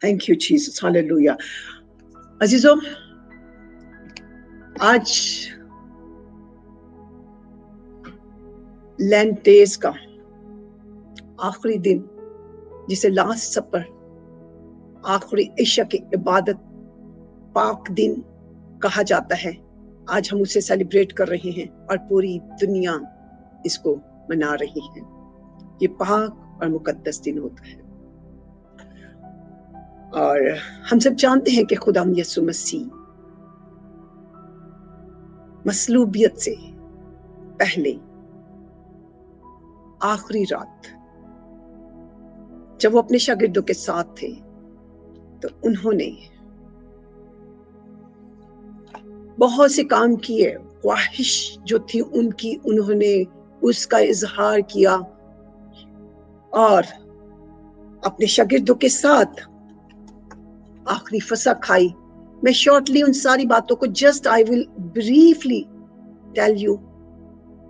Thank you, Jesus. Hallelujah. عزیزوں، آج لینٹ days کا آخری دن، جسے لاسٹ سپر، آخری عشاء کی عبادت، پاک دن کہا جاتا ہے، آج ہم اسے سیلیبریٹ کر رہے ہیں اور پوری دنیا اس کو منا رہی ہے۔ یہ پاک اور مقدس دن ہوتا ہے، اور ہم سب جانتے ہیں کہ خدا یسوع مسیح مصلوبیت سے پہلے آخری رات جب وہ اپنے شاگردوں کے ساتھ تھے تو انہوں نے بہت سے کام کیے، خواہش جو تھی ان کی، انہوں نے اس کا اظہار کیا اور اپنے شاگردوں کے ساتھ آخری فسح کھائی۔ میں شارٹلی ان ساری باتوں کو just I will briefly tell you,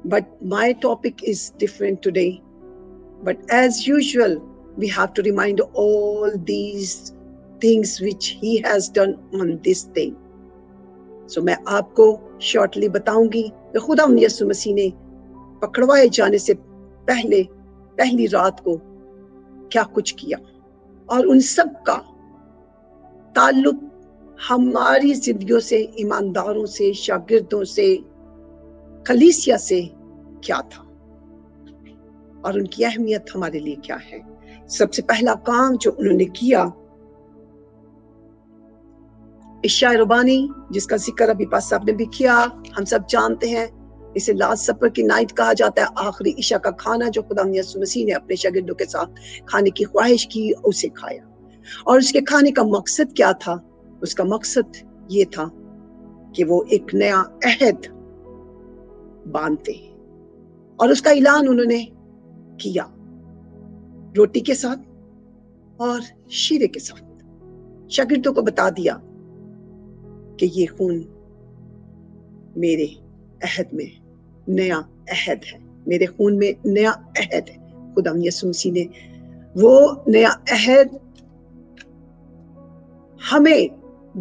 but my topic is different today, but as usual we have to remind all these things which he has done on this day. So میں آپ کو shortly بتاؤں گی کہ خدا یسوع مسیح نے پکڑوائے جانے سے پہلے پہلی رات کو کیا کچھ کیا، اور ان سب کا تعلق ہماری زندگیوں سے، ایمانداروں سے، شاگردوں سے، کلیسیا سے کیا تھا، اور ان کی اہمیت ہمارے لیے کیا ہے۔ سب سے پہلا کام جو انہوں نے کیا، عشاء ربانی، جس کا ذکر ابھی پاس صاحب نے بھی کیا، ہم سب جانتے ہیں اسے لاسٹ سپر کی نائٹ کہا جاتا ہے، آخری عشاء کا کھانا جو خدا یسوع مسیح نے اپنے شاگردوں کے ساتھ کھانے کی خواہش کی، اسے کھایا۔ اور اس کے کھانے کا مقصد کیا تھا؟ اس کا مقصد یہ تھا کہ وہ ایک نیا عہد باندھتے، اور اس کا اعلان انہوں نے کیا روٹی کے ساتھ اور شیرے کے ساتھ۔ شاگردوں کو بتا دیا کہ یہ خون میرے عہد میں نیا عہد ہے، میرے خون میں نیا عہد ہے۔ خدا یسوع مسیح نے وہ نیا عہد ہمیں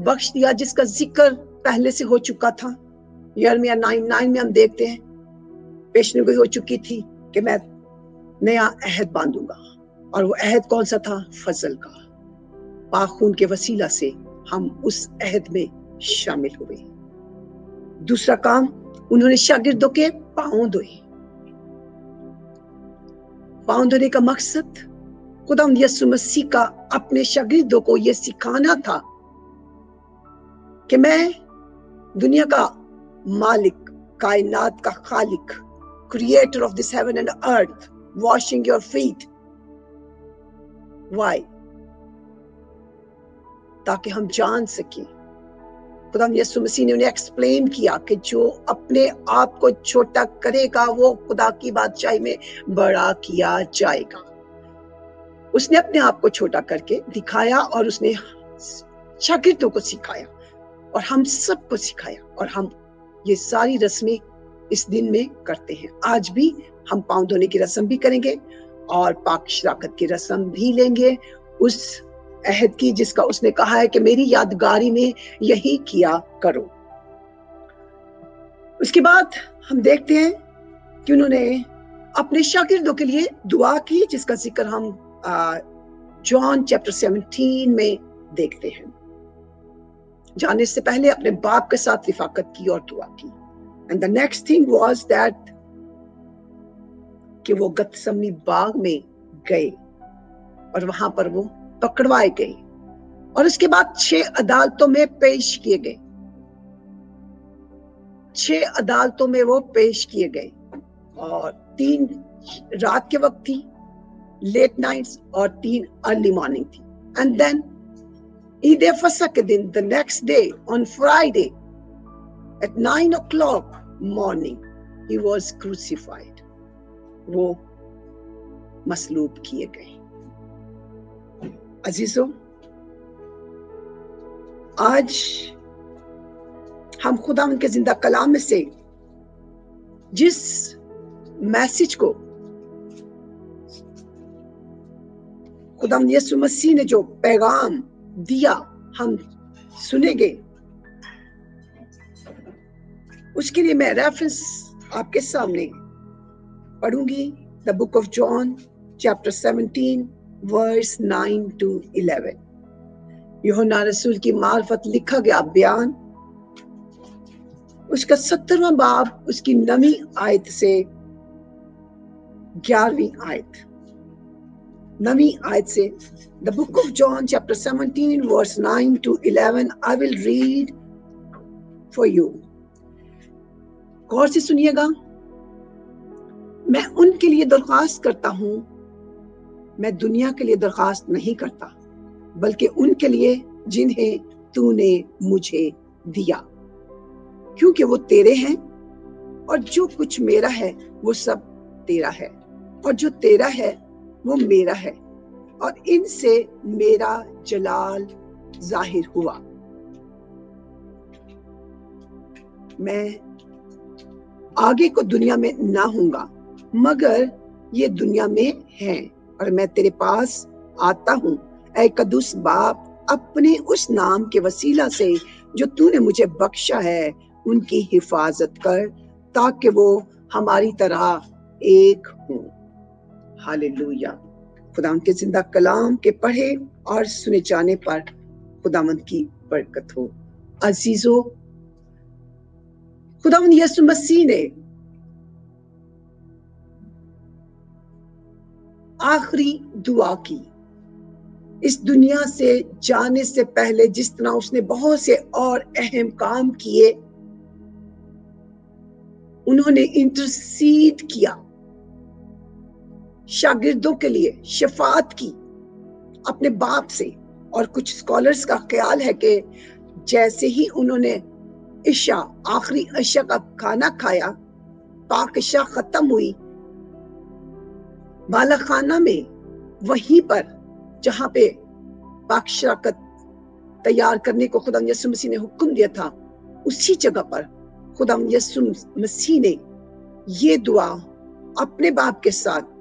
بخش دیا، جس کا ذکر پہلے سے ہو چکا تھا۔ یرمیہ 9:9 میں ہم دیکھتے ہیں، پیشنگوئی ہو چکی تھی کہ میں نیا عہد باندھوں گا، اور وہ عہد کون سا تھا؟ فضل کا۔ پاک خون کے وسیلہ سے ہم اس عہد میں شامل ہوئے۔ دوسرا کام، انہوں نے شاگردوں کے پاؤں دھوئے۔ پاؤں دھونے کا مقصد خدا یسوع مسیح کا اپنے شاگردوں کو یہ سکھانا تھا کہ میں دنیا کا مالک، کائنات کا خالق، creator of this heaven and earth, washing your feet. Why? تاکہ ہم جان سکیں۔ خدا یسوع مسیح نے انہیں ایکسپلین کیا کہ جو اپنے آپ کو چھوٹا کرے گا وہ خدا کی بادشاہی میں بڑا کیا جائے گا۔ اس نے اپنے آپ کو چھوٹا کر کے دکھایا، اور اس نے شاگردوں کو سکھایا، اور ہم سب کو سکھایا، اور ہم یہ ساری رسمیں اس دن میں کرتے ہیں۔ آج بھی ہم پاؤں دھونے کی رسم بھی کریں گے، اور پاک شراکت کی رسم بھی لیں گے، اس عہد کی جس کا اس نے کہا ہے کہ میری یادگاری میں یہی کیا کرو۔ اس کے بعد ہم دیکھتے ہیں کہ انہوں نے اپنے شاگردوں کے لیے دعا کی، جس کا ذکر ہم جان چیپٹر 17 میں دیکھتے ہیں۔ جانے سے پہلے اپنے باپ کے ساتھ رفاقت کی اور دعا کی۔ And the next thing was that کہ وہ گتسمنی باغ میں گئے، اور وہاں پر وہ پکڑوائے گئے، اور اس کے بعد 6 عدالتوں میں پیش کیے گئے۔ 6 عدالتوں میں وہ پیش کیے گئے، اور 3 رات کے وقت تھی، لیٹ نائٹس، اور 3 ارلی مارننگ تھی۔ اینڈ دین عید فصح کے دن، the next day on Friday at 9 o'clock morning he was crucified. وہ مصلوب کیے گئے۔ عزیزوں، آج ہم خدا ان کے زندہ کلام میں سے جس میسج کو خدا یسوع مسیح نے جو پیغام दिया हम सुनेंगे, उसके लिए मैं रेफरेंस आपके सामने पढ़ूंगी। The book of John chapter 17 verse 9 to 11। यूहन्ना रसूल की मार्फत लिखा गया बयान, उसका 17वां बाब, उसकी 9वीं आयत से 11वीं आयत। 9वीं आयत से The book of John chapter 17 verse 9 to 11 I will read for you। गौर से सुनिएगा। मैं उनके लिए दरख्वास्त करता हूं, मैं दुनिया के लिए दरख्वास्त नहीं करता, बल्कि उनके लिए जिन्हें तूने मुझे दिया, क्योंकि वो तेरे हैं और जो कुछ मेरा है वो सब तेरा है, और जो तेरा है वो मेरा है, और इनसे मेरा जलाल जाहिर हुआ। मैं आगे को दुनिया में ना हूंगा, मगर ये दुनिया में हैं, और मैं तेरे पास आता हूं ऐ कदूस बाप, अपने उस नाम के वसीला से जो तूने मुझे बख्शा है उनकी हिफाजत कर, ताकि वो हमारी तरह एक हों। हालेलुया। खुदावंद के जिंदा कलाम के पढ़े और सुने जाने पर खुदावंद की बरकत हो। अजीजों, खुदावंद यीशु मसीह ने आखिरी दुआ की इस दुनिया से जाने से पहले। जिस तरह उसने बहुत से और अहम काम किए, उन्होंने इंटरसीड किया, शागिर्दों के लिए शफात की अपने बाप से। और कुछ स्कॉलर्स का ख्याल है कि जैसे ही उन्होंने इशा, आखिरी इशा का खाना खाया, पाक इशा खत्म हुई, बाला खाना में, वहीं पर जहां पे पाक शराकत तैयार करने को खुदा यीशु मसीह ने हुक्म दिया था, उसी जगह पर खुदा यीशु मसीह ने ये दुआ अपने बाप के साथ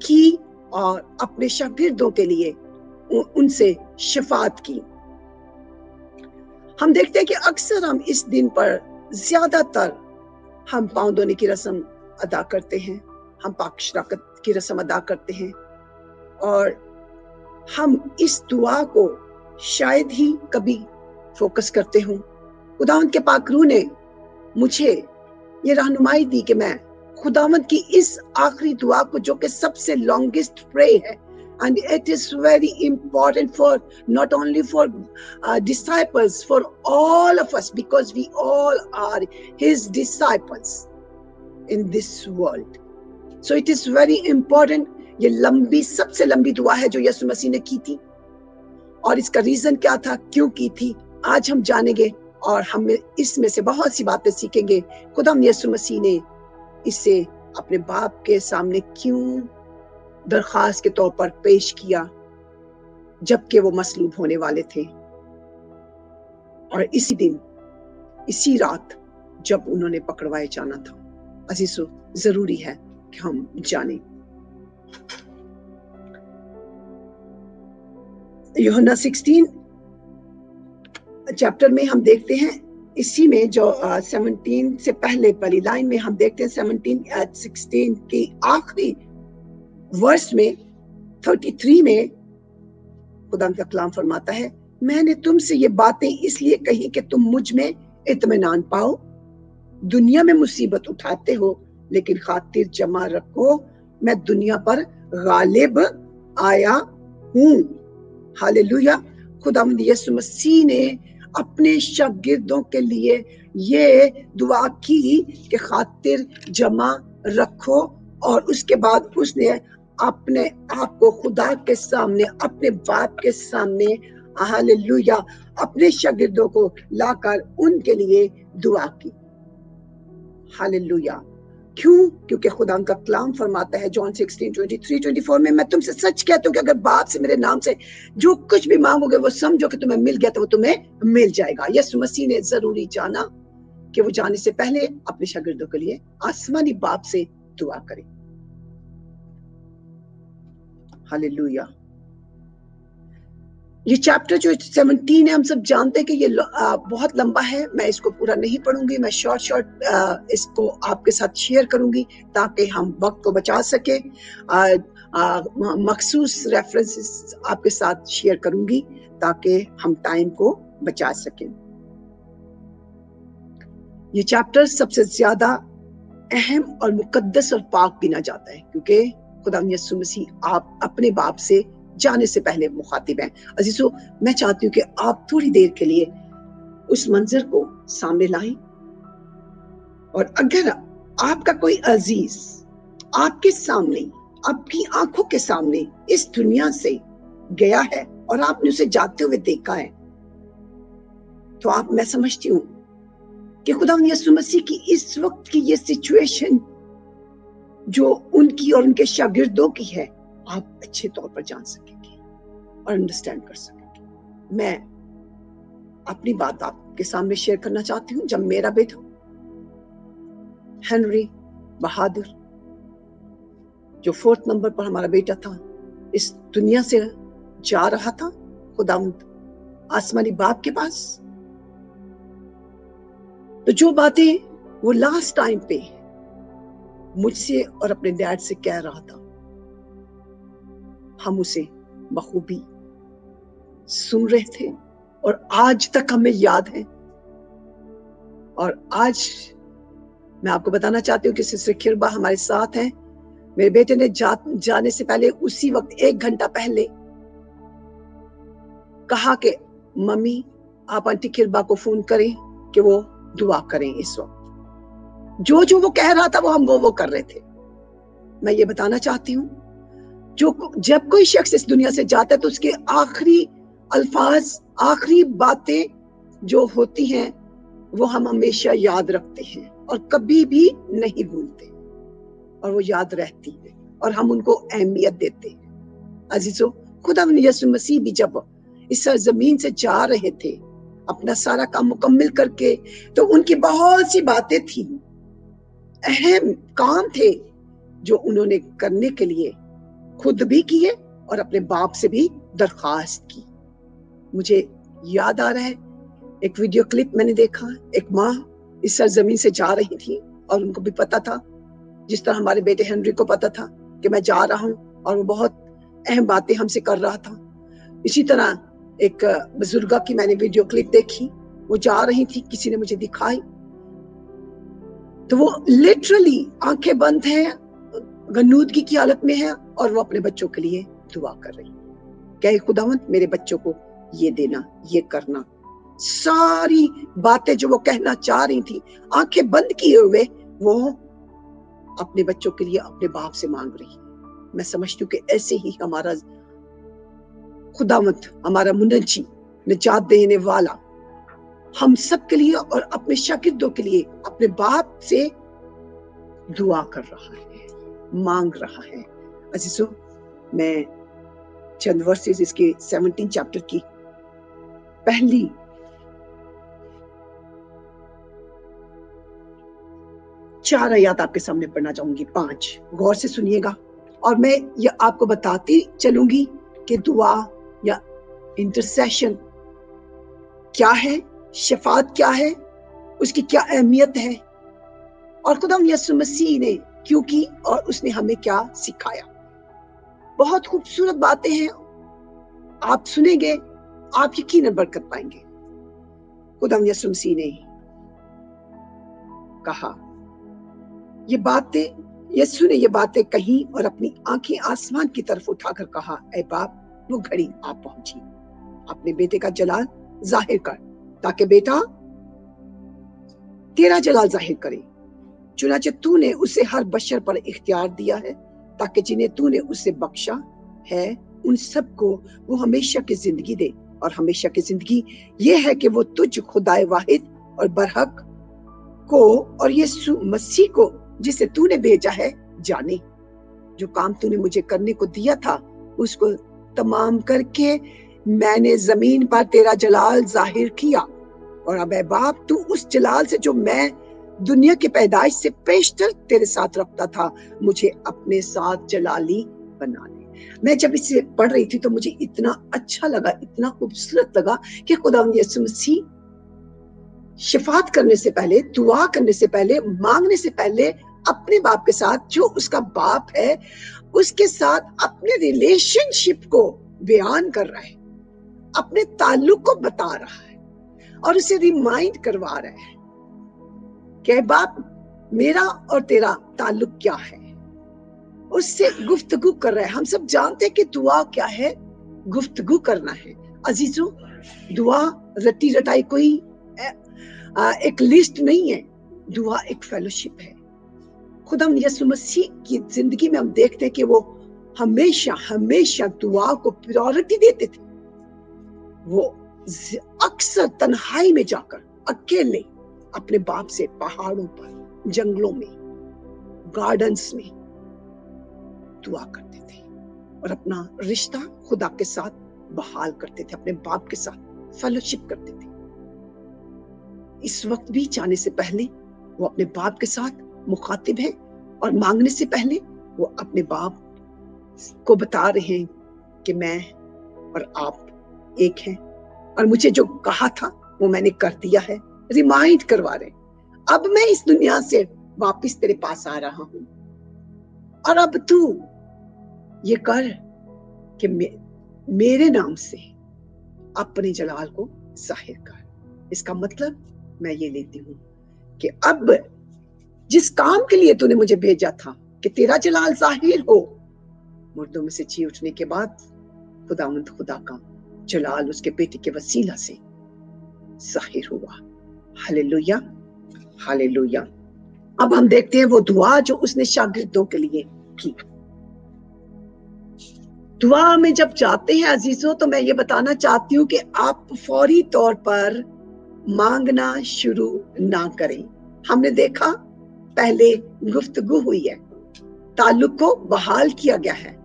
की और अपने शागिर्दों के लिए उनसे शफात की। हम देखते हैं कि अक्सर हम इस दिन पर ज्यादातर हम पांव धोने की रस्म अदा करते हैं, हम पाक शराकत की रस्म अदा करते हैं, और हम इस दुआ को शायद ही कभी फोकस करते हों। खुदावंद के पाक रूह ने मुझे ये रहनुमाई दी कि मैं खुदावंद की इस आखिरी दुआ को, जो कि सबसे लॉन्गेस्ट प्रे है, and it is very important for not only for disciples, for all of us, because we all are his disciples in this world. So it is very important। ये लंबी, सबसे लंबी दुआ है जो यीशु मसीह ने की थी, और इसका रीजन क्या था, क्यों की थी, आज हम जानेंगे और हम इसमें से बहुत सी बातें सीखेंगे। खुदा यीशु मसीह ने इसे अपने बाप के सामने क्यों दरख्वास्त के तौर पर पेश किया, जबकि वो मसलूब होने वाले थे। और इसी दिन, इसी रात जब उन्होंने पकड़वाए जाना था। अजीजों, जरूरी है कि हम जानें। यूहन्ना 16 चैप्टर में हम देखते हैं, इसी में जो 17 से पहले वाली लाइन में हम देखते हैं, 17-16 की आखिरी वर्स में 33 में खुदा का कलाम फरमाता है, मैंने तुमसे ये बातें इसलिए कही कि तुम मुझ में इत्मीनान पाओ। दुनिया में मुसीबत उठाते हो, लेकिन खातिर जमा रखो, मैं दुनिया पर गालिब आया हूं। हालेलुया। खुदावंद यीशु मसीह ने अपने शागिर्दों के लिए ये दुआ की कि खातिर जमा रखो, और उसके बाद उसने अपने आप को खुदा के सामने, अपने बाप के सामने, हालेलुया, अपने शागिर्दों को लाकर उनके लिए दुआ की। हालेलुया। क्यों? क्योंकि खुदा का कलाम फरमाता है जॉन 16:23-24 में, मैं तुमसे सच कहता हूं कि अगर बाप से मेरे नाम से जो कुछ भी मांगोगे वो समझो कि तुम्हें मिल गया, तो वो तुम्हें मिल जाएगा। यीशु मसीह ने जरूरी जाना कि वो जाने से पहले अपने शागिर्दों के लिए आसमानी बाप से दुआ करे। हालेलुया। یہ چیپٹر جو 17 ہے، ہم سب جانتے ہیں کہ یہ بہت لمبا ہے، میں اس کو پورا نہیں پڑھوں گی، میں شارٹ اس کو آپ کے ساتھ شیئر کروں گی تاکہ ہم وقت کو بچا سکیں. مخصوص ریفرنسز آپ کے ساتھ شیئر کروں گی تاکہ ہم ٹائم کو بچا سکیں. یہ چیپٹر سب سے زیادہ اہم اور مقدس اور پاک گنا جاتا ہے کیونکہ خدا یسوع مسیح آپ اپنے باپ سے جانے سے پہلے مخاطب ہیں. عزیزو، میں چاہتی ہوں کہ آپ تھوڑی دیر کے لیے اس منظر کو سامنے لائیں، اور اگر آپ کا کوئی عزیز آپ کے سامنے، آپ کی آنکھوں کے سامنے اس دنیا سے گیا ہے اور آپ نے اسے جاتے ہوئے دیکھا ہے، تو میں سمجھتی ہوں کہ خدا یسوع مسیح کی اس وقت کی یہ سچویشن جو ان کی اور ان کے شاگردوں کی ہے، آپ اچھے طور پر جان سکیں گے اور انڈرسٹینڈ کر سکیں گے. میں اپنی بات آپ کے سامنے شیئر کرنا چاہتی ہوں. جب میرا بیٹا ہنری بہادر، جو 4 نمبر پر ہمارا بیٹا تھا، اس دنیا سے جا رہا تھا خداوند آسمانی باپ کے پاس، تو جو باتیں وہ لاسٹ ٹائم پہ مجھ سے اور اپنے ڈیڈ سے کہہ رہا تھا، ہم اسے بخوبی سن رہے تھے اور آج تک ہمیں یاد ہے. اور آج میں آپ کو بتانا چاہتی ہوں کہ سسٹر کھربا ہمارے ساتھ ہیں. میرے بیٹے نے جانے سے پہلے اسی وقت 1 گھنٹہ پہلے کہا کہ ممی آپ آنٹی کھربا کو فون کریں کہ وہ دعا کریں. اس وقت جو وہ کہہ رہا تھا وہ ہم وہ کر رہے تھے. میں یہ بتانا چاہتی ہوں جب کوئی شخص اس دنیا سے جاتا ہے تو اس کے آخری الفاظ، آخری باتیں جو ہوتی ہیں وہ ہم ہمیشہ یاد رکھتے ہیں اور کبھی بھی نہیں بھولتے، اور وہ یاد رہتی ہے اور ہم ان کو اہمیت دیتے ہیں. عزیزو، خدا یسوع مسیح بھی جب اس زمین سے جا رہے تھے اپنا سارا کام مکمل کر کے، تو ان کی بہت سی باتیں تھیں، اہم کام تھے جو انہوں نے کرنے کے لیے خود بھی کیے اور اپنے باپ سے بھی درخواست کی. مجھے یاد آ رہا ہے ایک ویڈیو کلپ میں نے دیکھا، ایک ماں اس سرزمین سے جا رہی تھی اور ان کو بھی پتا تھا، جس طرح ہمارے بیٹے ہنری کو پتا تھا کہ میں جا رہا ہوں، اور وہ بہت اہم باتیں ہم سے کر رہا تھا. اسی طرح ایک بزرگہ کی میں نے ویڈیو کلپ دیکھی، وہ جا رہی تھی، کسی نے مجھے دکھائی، تو وہ لٹرلی آنکھیں بند ہیں، غنودگی کی حالت میں ہے، اور وہ اپنے بچوں کے لیے دعا کر رہی کہ خداوند میرے بچوں کو یہ دینا، یہ کرنا. ساری باتیں جو وہ کہنا چاہ رہی تھی آنکھیں بند کیے ہوئے وہ اپنے بچوں کے لیے اپنے باپ سے مانگ رہی. میں سمجھتی ہوں کہ ایسے ہی ہمارا خداوند، ہمارا منجی، نجات دینے والا ہم سب کے لیے اور اپنے شاگردوں کے لیے اپنے باپ سے دعا کر رہا ہے، مانگ رہا ہے. عزیزو، میں چند ورسز اس کے 17 چیپٹر کی پہلی 4 آیات آپ کے سامنے پڑھنا چاہوں گی، 5. غور سے سنیے گا، اور میں یہ آپ کو بتاتی چلوں گی کہ دعا یا انٹرسیشن کیا ہے، شفاعت کیا ہے، اس کی کیا اہمیت ہے، اور خدا یسوع مسیح نے کیوں کی اور اس نے ہمیں کیا سکھایا. بہت خوبصورت باتیں ہیں، آپ سنیں گے آپ یقیناً برکت پائیں گے. خدا یسوع مسیح نے کہا یہ باتیں، یسوع نے یہ باتیں کہیں اور اپنی آنکھیں آسمان کی طرف اٹھا کر کہا، اے باپ، وہ گھڑی آ پہنچی، اپنے بیٹے کا جلال ظاہر کر تاکہ بیٹا تیرا جلال ظاہر کرے. چنانچہ تو نے اسے ہر بشر پر اختیار دیا ہے تاکہ جنہیں تو نے اسے بخشا ہے ان سب کو وہ ہمیشہ کی زندگی دے. اور ہمیشہ کی زندگی یہ ہے کہ وہ تجھ خدائے واحد اور برحق کو اور یسوع مسیح کو جسے تو نے بھیجا ہے جانے. جو کام تو نے مجھے کرنے کو دیا تھا اس کو تمام کر کے میں نے زمین پر تیرا جلال ظاہر کیا. اور اب اے باپ، تو اس جلال سے جو میں دنیا کی پیدائش سے پیشتر تیرے ساتھ رکھتا تھا، مجھے اپنے ساتھ جلالی بنا لے. मैं जब इसे पढ़ रही थी तो मुझे इतना अच्छा लगा, इतना खूबसूरत लगा कि खुदावंद यीशु मसीह शफात करने से पहले, दुआ करने से पहले, मांगने से पहले अपने बाप के साथ, जो उसका बाप है, उसके साथ अपने रिलेशनशिप को बयान कर रहा है, अपने ताल्लुक को बता रहा है और उसे रिमाइंड करवा रहा है कि बाप मेरा और तेरा ताल्लुक क्या है। उससे गुफ्तगू कर रहा है। हम सब जानते हैं कि दुआ क्या है, गुफ्तगू करना है। अजीजों, दुआ रटी रटाई कोई एक लिस्ट नहीं है, दुआ एक फेलोशिप है। खुदावंद यीशु मसीह की जिंदगी में हम देखते हैं कि वो हमेशा हमेशा दुआ को प्रायोरिटी देते थे। वो अक्सर तन्हाई में जाकर अकेले अपने बाप से पहाड़ों पर, जंगलों में, गार्डन्स में दुआ करते थे और अपना रिश्ता खुदा के साथ बहाल करते थे, अपने बाप के साथ फेलोशिप करते थे। इस वक्त भी जाने से पहले वो अपने बाप के साथ मुखातिब है और मांगने से पहले वो अपने बाप को बता रहे हैं कि मैं और आप एक हैं और मुझे जो कहा था वो मैंने कर दिया है। रिमाइंड करवा रहे, अब मैं इस दुनिया से वापस तेरे पास आ रहा हूं और अब तू ये कर कि मेरे नाम से अपने जलाल को जाहिर कर। इसका मतलब मैं ये लेती हूँ कि अब जिस काम के लिए तूने मुझे भेजा था कि तेरा जलाल जाहिर हो, मुर्दों में से जी उठने के बाद खुदावंद खुदा का जलाल उसके बेटे के वसीला से जाहिर हुआ। Hallelujah, hallelujah. अब हम देखते हैं वो दुआ जो उसने शागिर्दों के लिए की। दुआ में जब जाते हैं अजीजों, तो मैं ये बताना चाहती हूँ कि आप फौरी तौर पर मांगना शुरू ना करें। हमने देखा पहले गुफ्तगू हुई है, ताल्लुक को बहाल किया गया है,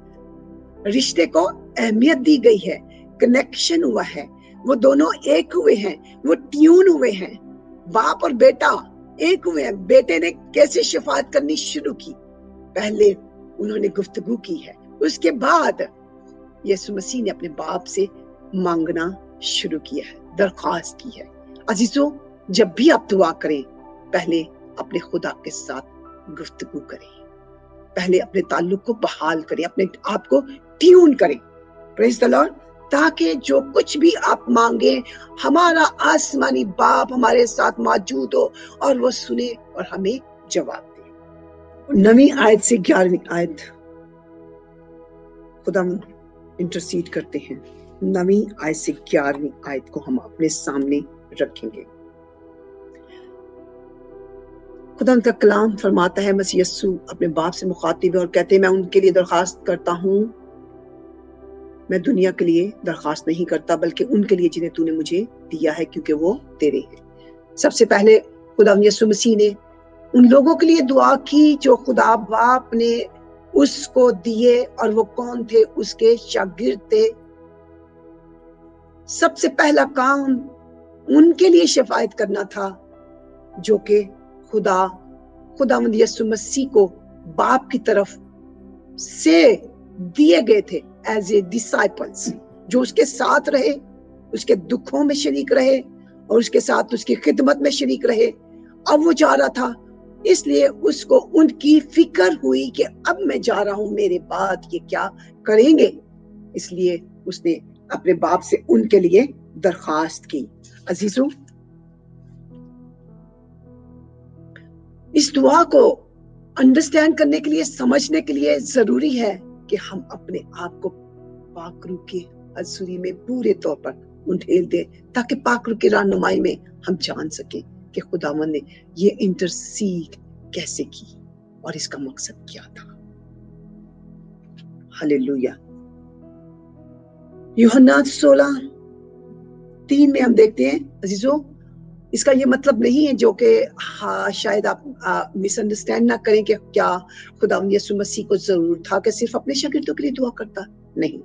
रिश्ते को अहमियत दी गई है, कनेक्शन हुआ है, वो दोनों एक हुए हैं, वो ट्यून हुए हैं। बाप और बेटा एक हुए हैं। बेटे ने कैसे शफात करनी शुरू की, पहले उन्होंने गुफ्तगू की है, उसके बाद यीशु मसीह ने अपने बाप से मांगना शुरू किया है, दरख्वास्त की है। अजीजों, जब भी आप दुआ करें, पहले अपने खुदा के साथ गुफ्तगू करें, पहले अपने ताल्लुक को बहाल करें, अपने आप को ट्यून करें। Praise the Lord. ताकि जो कुछ भी आप मांगे, हमारा आसमानी बाप हमारे साथ मौजूद हो और वो सुने और हमें जवाब दे। 9वीं आयत से 11वीं आयत खुदा इंटरसीड करते हैं। 9वीं आयत से 11वीं आयत को हम अपने सामने रखेंगे। खुदा का कलाम फरमाता है, मसीह यस्सु अपने बाप से मुखातिब है और कहते हैं, मैं उनके लिए दरखास्त करता हूँ। मैं दुनिया के लिए दरखास्त नहीं करता, बल्कि उनके लिए जिन्हें तूने मुझे दिया है, क्योंकि वो तेरे हैं। सबसे पहले खुदा यीशु मसीह ने उन लोगों के लिए दुआ की जो खुदा बाप ने उसको दिए, और वो कौन थे? उसके शागिर्द थे। सबसे पहला काम उनके लिए शफायत करना था, जो कि खुदावंद यीशु मसीह को बाप की तरफ से दिए गए थे एज ए डिसाइपल्स, जो उसके साथ रहे, उसके दुखों में शरीक रहे और उसके साथ उसकी खिदमत में शरीक रहे। अब वो जा रहा था, इसलिए उसको उनकी फिक्र हुई कि अब मैं जा रहा हूं, मेरे बाद ये क्या करेंगे। इसलिए उसने अपने बाप से उनके लिए दरखास्त की। अजीजों, इस दुआ को अंडरस्टैंड करने के लिए, समझने के लिए जरूरी है कि हम अपने आप को पाक रूह की हजूरी में पूरे तौर पर उंडेल दें, ताकि पाक रूह की रहनुमाई में हम जान सकें कि खुदावंद ने ये इंटरसीड कैसे की और इसका मकसद क्या था। हालेलुया। यूहन्ना 16:3 में हम देखते हैं अजीजों, इसका ये मतलब नहीं है जो कि शायद आप मिसअंडरस्टैंड ना करें कि क्या खुदावंद यीशु मसीह को जरूर था कि सिर्फ अपने शागिर्दों के लिए दुआ करता, नहीं।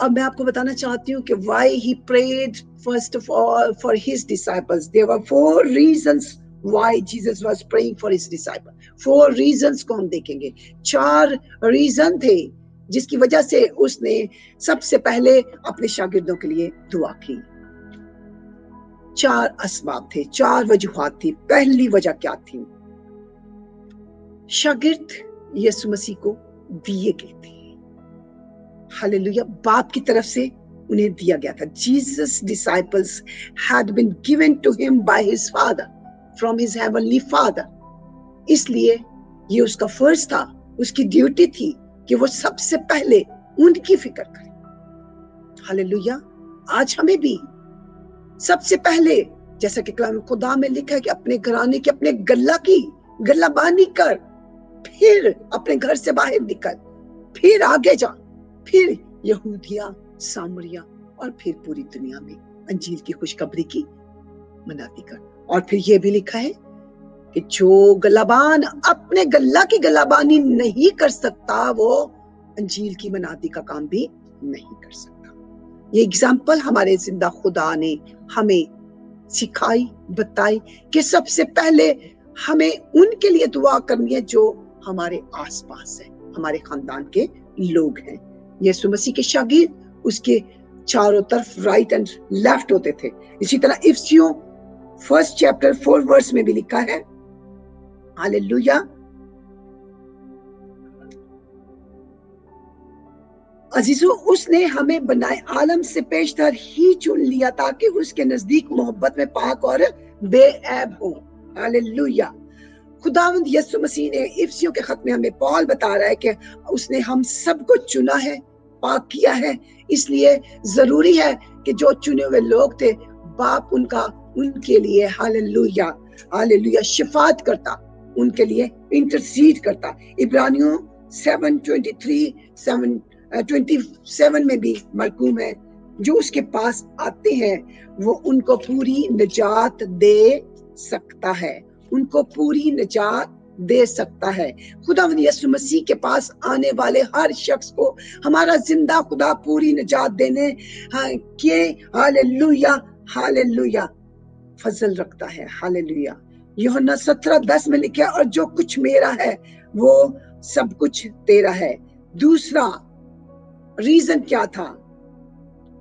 अब मैं आपको बताना चाहती हूँ कि why he prayed first of all for his disciples. There were 4 reasons why Jesus was praying for his disciple. 4 reasons को हम देखेंगे. 4 रीजन थे जिसकी वजह से उसने सबसे पहले अपने शागिर्दों के लिए दुआ की. 4 असबाब थे, 4 वजूहात थी. पहली वजह क्या थी? शागिर्द यीशु मसीह को दिए गए थे. हालेलुया. बाप की तरफ से उन्हें दिया गया था. Jesus disciples had been given to him by his father, from his heavenly father. इसलिए ये उसका फर्ज था, उसकी ड्यूटी थी कि वो सबसे पहले उनकी फिक्र करे. हालेलुया. आज हमें भी सबसे पहले, जैसा कि कलाम खुदा में लिखा है कि अपने घराने की, अपने गल्लाबानी कर, फिर अपने घर से बाहर निकल, फिर आगे जा, फिर यहूदिया, सामरिया और फिर पूरी दुनिया में अंजील की खुशखबरी की मनाती कर. और फिर ये भी लिखा है कि जो गल्लाबान अपने गल्ला की गल्लाबानी नहीं कर सकता, वो अंजील की मनाती का काम भी नहीं कर सकता. ये एग्जाम्पल हमारे जिंदा खुदा ने हमें सिखाई, बताई कि सबसे पहले हमें उनके लिए दुआ करनी है जो हमारे आसपास है, हमारे खानदान के लोग हैं. यीशु मसीह के शागिर्द उसके चारों तरफ राइट एंड लेफ्ट होते थे. इसी तरह इफिसियों 1 चैप्टर 4 वर्स में भी लिखा है. हालेलुया. अजीजों, उसने हमें बनाए आलम से पेशतर ही चुन लिया ताकि उसके नजदीक मोहब्बत में पाक और बेऐब हो. हालेलुया. खुदावंद यीशु मसीह ने इफिसियों के खत में हमें पौल बता रहा है कि उसने हम सबको चुना है, पाक किया है. इसलिए जरूरी है कि जो चुने हुए लोग थे, बाप उनके लिए हालेलुया हालेलुया शिफात करता, उनके लिए इंटरसीड करता. इब्रानियों 7:27 में भी मरकूम है, जो उसके पास आते हैं वो उनको पूरी निजात दे सकता है, उनको पूरी निजात दे सकता है. खुदावंद यीशु मसीह के पास आने वाले हर शख्स को हमारा जिंदा खुदा पूरी निजात देने के हालेलुया हालेलुया फजल रखता है. हालेलुया. यूहन्ना 17:10 में लिखा है, और जो कुछ मेरा है वो सब कुछ तेरा है. दूसरा रीजन क्या था?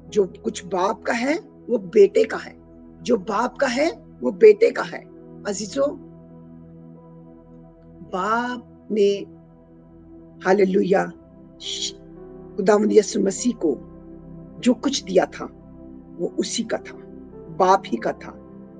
जो कुछ बाप का है वो बेटे का है, जो बाप का है वो बेटे का है. अजीजों, बाप ने हालेलुया खुदावंद यीशु मसीह को जो कुछ दिया था वो उसी का था, बाप ही का था.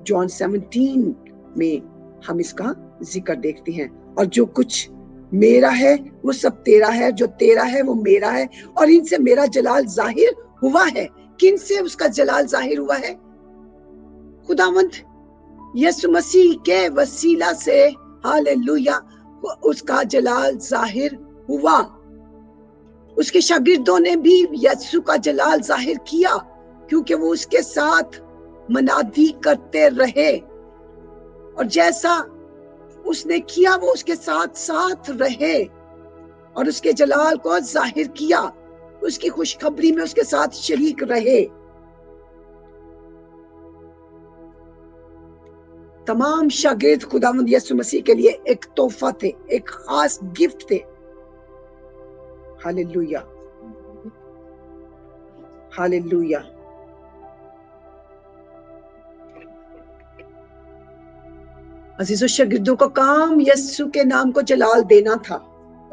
जॉन 17 में हम इसका जिक्र देखते हैं. और जो कुछ मेरा है वो सब तेरा है, जो तेरा है वो मेरा है, और इनसे मेरा जलाल जाहिर हुआ है. किन से उसका जलाल जाहिर हुआ है? खुदावंद यीशु मसीह के वसीला से हालेलुया उसका जलाल जाहिर हुआ. उसके शागिर्दों ने भी यीशु का जलाल जाहिर किया, क्योंकि वो उसके साथ मनादी करते रहे, और जैसा उसने किया वो उसके साथ साथ रहे और उसके जलाल को जाहिर किया, उसकी खुशखबरी में उसके साथ शरीक रहे. तमाम शागिर्द खुदावंद यीशु मसीह के लिए एक तोहफा थे, एक खास गिफ्ट थे. Hallelujah hallelujah. अजीजों, शागिर्दों का काम यीशु के नाम को जलाल देना था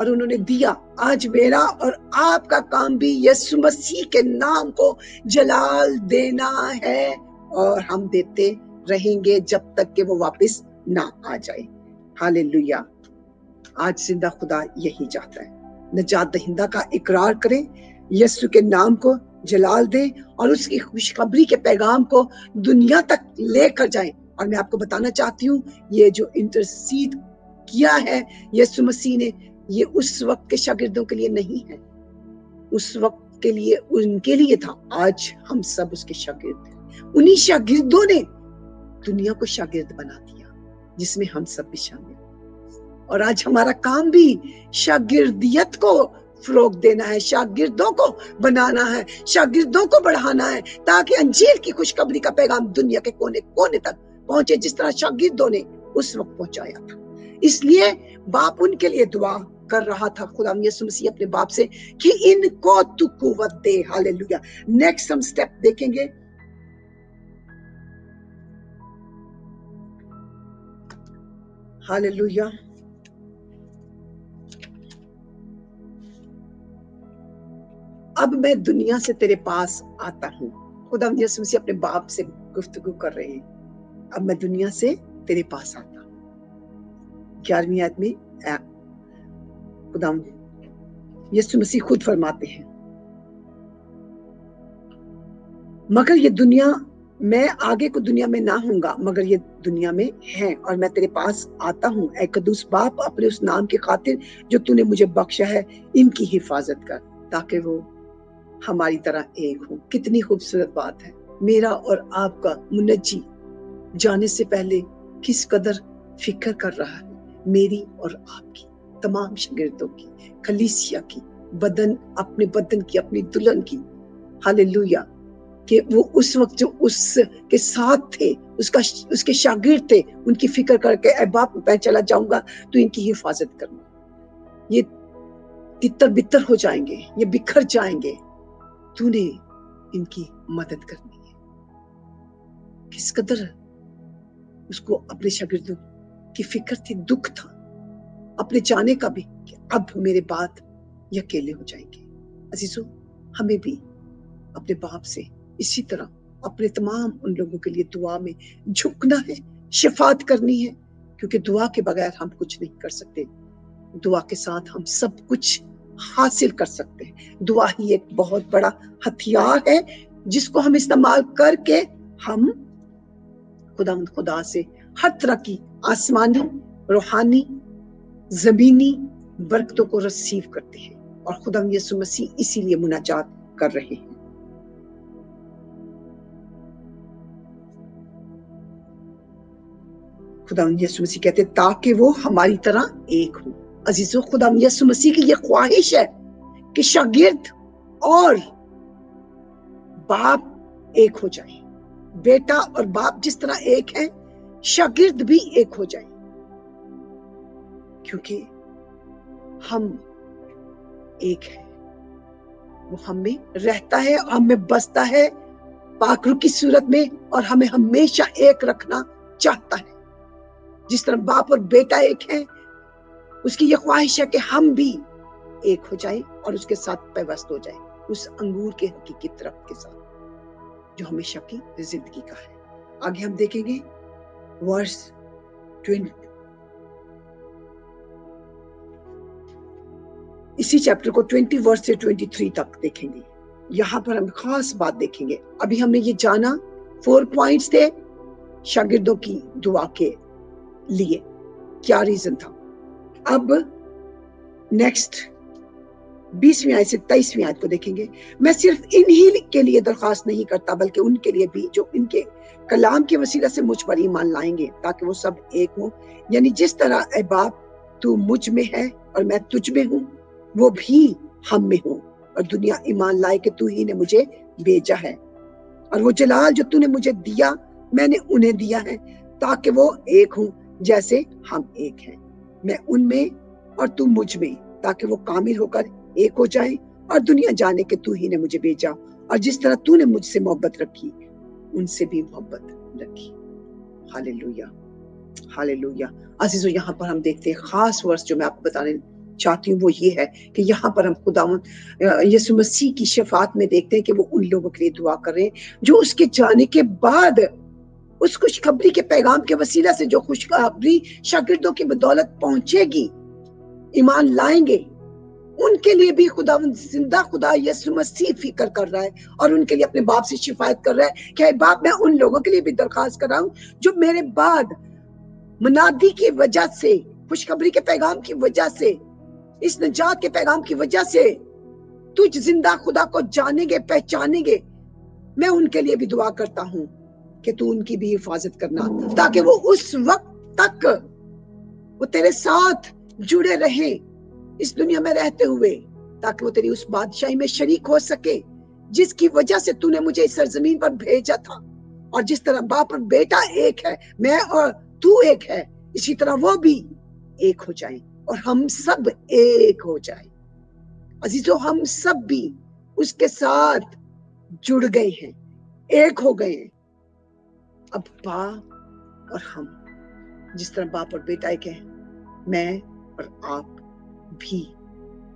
और उन्होंने दिया. आज मेरा और आपका काम भी यीशु मसीह के नाम को जलाल देना है, और हम देते रहेंगे जब तक कि वो वापस ना आ जाए. हालेलुया. आज जिंदा खुदा यही चाहता है, निजात दहिंदा का इकरार करें, यीशु के नाम को जलाल दें और उसकी खुशखबरी के पैगाम को दुनिया तक लेकर जाएं. और मैं आपको बताना चाहती हूँ, ये जो इंटरसीड किया है यीशु मसीह ने, ये उस वक्त के शागिर्दों के लिए नहीं है, उस वक्त के लिए उनके लिए था. आज हम सब उसके शागिर्द हैं. उन्हीं शागिर्दों ने दुनिया को शागिर्द बना दिया, जिसमें हम सब भी शामिल. और आज हमारा काम भी शागिर्दियत को फरोग देना है, शागिर्दों को बनाना है, शागिर्दों को बढ़ाना है, ताकि अंजील की खुशखबरी का पैगाम दुनिया के कोने कोने तक पहुंचे. जिस तरह शागिर्दों ने उस वक्त पहुंचाया था। इसलिए बाप उनके लिए दुआ कर रहा था खुदा यीशु मसीह अपने बाप से कि इनको तू कुव्वत दे। हालेलुया। नेक्स्ट हम स्टेप देखेंगे। हालेलुया। अब मैं दुनिया से तेरे पास आता हूं। खुदा यीशु मसीह अपने बाप से गुफ्तगू कर रहे हैं। अब मैं दुनिया से तेरे पास आता हूं। 11वीं आयत में खुदा यीशु मसीह खुद फरमाते हैं, मगर ये दुनिया, मैं आगे को दुनिया में ना होऊंगा, मगर ये दुनिया में है और मैं तेरे पास आता हूँ। ऐ कदूस बाप, अपने उस नाम की खातिर जो तूने मुझे बख्शा है, इनकी हिफाजत कर ताकि वो हमारी तरह एक हो। कितनी खूबसूरत बात है। मेरा और आपका मुनज्जी जाने से पहले किस कदर फिक्र कर रहा है मेरी और आपकी, तमाम शागिर्दों की, कलीसिया की, बदन, अपने बदन की, अपनी दुल्हन की। हालेलुया। कि वो उस वक्त जो उसके साथ थे, उसके शागिर्द थे, उनकी फिक्र करके ऐ बाप मैं चला जाऊंगा तो इनकी हिफाजत करना। ये तितर बितर हो जाएंगे, ये बिखर जाएंगे, तूने इनकी मदद करनी है। किस कदर उसको अपने शागिर्दों की फिक्र थी, दुख था अपने जाने का भी कि अब मेरे बाद ये अकेले हो जाएंगे। अजीजों, हमें भी अपने बाप से इसी तरह अपने तमाम उन लोगों के लिए दुआ में झुकना है, शफात करनी है, क्योंकि दुआ के बगैर हम कुछ नहीं कर सकते। दुआ के साथ हम सब कुछ हासिल कर सकते हैं। दुआ ही एक बहुत बड़ा हथियार है जिसको हम इस्तेमाल करके हम खुदा से हर तरह की आसमानी, रूहानी, जमीनी बरकतों को रिसीव करते हैं और खुदा यीशु मसीह इसीलिए मुनाजात कर रहे हैं। खुदा यीशु मसीह कहते ताकि वो हमारी तरह एक हो। अजीजों, खुदा यीशु मसीह की ये ख्वाहिश है कि शागिर्द और बाप एक हो जाए। बेटा और बाप जिस तरह एक है, शागिर्द भी एक हो जाए, क्योंकि हम एक है। वो हम में रहता है, हम में बसता है पाकरू की सूरत में और हमें हमेशा एक रखना चाहता है। जिस तरह बाप और बेटा एक है, उसकी यह ख्वाहिश है कि हम भी एक हो जाएं और उसके साथ पैवस्त हो जाएं, उस अंगूर के हकीकी तरफ के साथ जो हमेशा की जिंदगी का है। आगे हम देखेंगे वर्स 20, इसी चैप्टर को 20 वर्स से 23 तक देखेंगे। यहां पर हम खास बात देखेंगे। अभी हमने ये जाना 4 पॉइंट्स थे शागिर्दों की दुआ के लिए, क्या रीजन था। अब नेक्स्ट 20वीं आयत से 23वीं आयत को देखेंगे। मैं सिर्फ इन्हीं के लिए दरखास्त नहीं करता बल्कि उनके लिए भी जो इनके कलाम के वसीला से मुझ पर ईमान लाएंगे, ताकि वो सब एक हो। यानी जिस तरह ऐ बाप तू मुझ में है और मैं तुझ में हूँ, वो भी हम में हो और दुनिया ईमान लाए कि तू ही ने मुझे भेजा है। और वो जलाल जो तूने मुझे दिया मैंने उन्हें दिया है, ताकि वो एक हो जैसे हम एक हैं। मैं उनमें और तू मुझ में, ताकि वो कामिल होकर एक हो जाए और दुनिया जाने कि तू ही ने मुझे भेजा। और जिस तरह तूने मुझसे मोहब्बत रखी, उनसे भी मोहब्बत रखी। Hallelujah, hallelujah. अजीजों, यहाँ पर हम देखते हैं खास वर्स जो मैं आपको बताने चाहती हूँ वो ये है कि यहाँ पर हम खुदावंद यीशु मसीह की शफात में देखते हैं कि वो उन लोगों के लिए दुआ कर रहे हैं जो उसके जाने के बाद उस खुशखबरी के पैगाम के वसीला से जो खुशखबरी शागिर्दों की बदौलत पहुंचेगी, ईमान लाएंगे, उनके लिए भी खुदावंद जिंदा खुदा यीशु मसीह फिक्र कर रहा है और उनके लिए अपने बाप से शिफायत कर रहा है कि बाप मैं उन लोगों के लिए भी दरखास्त कर रहा हूं जो मेरे बाद मुनादी की वजह से, खुशखबरी के पैगाम की वजह से, इस निजात के पैगाम की वजह से तुझ जिंदा खुदा को जानेंगे, पहचानेंगे। मैं उनके लिए भी दुआ करता हूं कि तू उनकी भी हिफाजत करना, ताकि वो उस वक्त तक वो तेरे साथ जुड़े रहे इस दुनिया में रहते हुए, ताकि वो तेरी उस बादशाही में शरीक हो सके जिसकी वजह से तूने मुझे इस सरजमीन पर भेजा था। और जिस तरह बाप और बेटा एक है, मैं और तू एक है, इसी तरह वो भी एक हो जाएं और हम सब एक हो जाएं। अजीजों, हम सब भी उसके साथ जुड़ गए हैं, एक हो गए हैं। अब बाप और हम, जिस तरह बाप और बेटा एक है, मैं और आप भी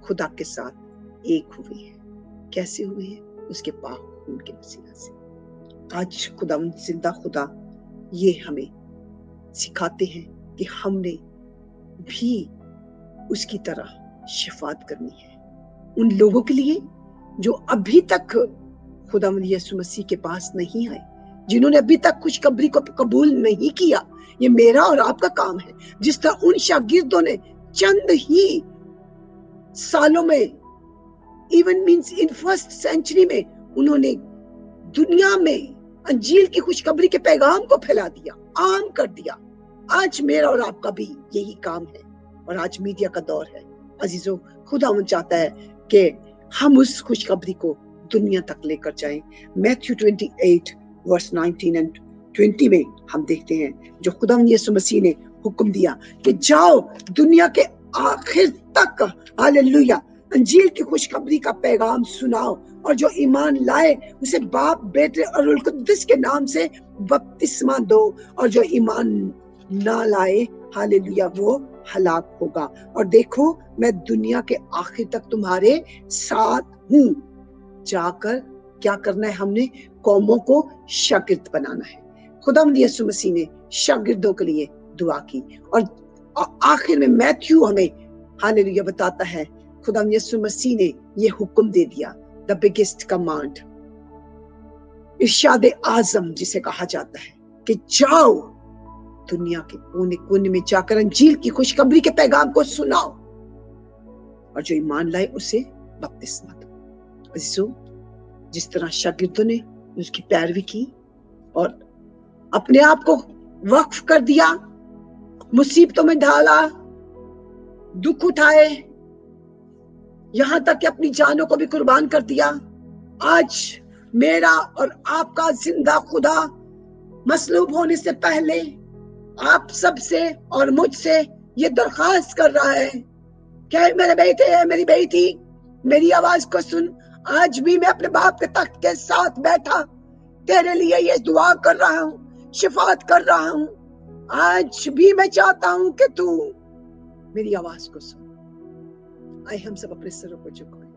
खुदा के साथ एक हुए हैं। कैसे हुए हैं? उसके पाक खून के वसीला से। आज खुदा जिंदा खुदा ये हमें सिखाते हैं कि हमने भी उसकी तरह शफात करनी है उन लोगों के लिए जो अभी तक खुदा यीशु मसीह के पास नहीं आए, जिन्होंने अभी तक खुशखबरी को कबूल नहीं किया। ये मेरा और आपका काम है। जिस तरह उन शागिर्दों ने चंद ही सालों में, even means in first century में, उन्होंने दुनिया में अंजील की खुशखबरी के पैगाम को फैला दिया, आम कर दिया। आज मेरा और आपका भी यही काम है और आज मीडिया का दौर है। अजीजों, खुदा चाहता है कि हम उस खुशखबरी को दुनिया तक लेकर जाएं। मैथ्यू 28 वर्स 19 एंड 20 में हम देखते हैं जो खुदा यीशु मसीह ने हुक्म दिया कि जाओ दुनिया के आखिर तक, हालेलुया, अंजील की खुशखबरी का पैगाम सुनाओ और जो ईमान लाए उसे बाप, बेटे और रूह कुद्दुस के नाम से बपतिस्मा दो, और जो ईमान ना लाए, हालेलुया, वो हलाक होगा। और देखो, मैं दुनिया के आखिर तक तुम्हारे साथ हूँ। जाकर क्या करना है? हमने कौमों को शागिर्द बनाना है। खुदा यीशु मसीह ने शागिर्दों के लिए दुआ की और आखिर में मैथ्यू हमें, हालेलुया, बताता है खुदा यीशु मसीह ने ये हुक्म दे दिया, द बिगेस्ट कमांड, इरशाद आजम जिसे कहा जाता है, कि जाओ दुनिया के कोने कोने में जाकर अंजील की खुशखबरी के पैगाम को सुनाओ और जो ईमान लाए उसे बपतिस्मा दो। अजीजों, जिस तरह शागिर्दों ने उसकी पैरवी की और अपने आप को वक्फ कर दिया, मुसीबतों में ढाला, दुख उठाए, यहां तक कि अपनी जानों को भी कुर्बान कर दिया, आज मेरा और आपका जिंदा खुदा मसलूब होने से पहले आप सबसे और मुझसे ये दरख्वास्त कर रहा है कि मेरे बेटे, मेरी बेटी, मेरी आवाज को सुन। आज भी मैं अपने बाप के तख्त के साथ बैठा तेरे लिए ये दुआ कर रहा हूँ, शिफात कर रहा हूँ। आज भी मैं चाहता हूँ कि तू मेरी आवाज को सुन। आइए हम सब अपने सिरों को झुकाएं।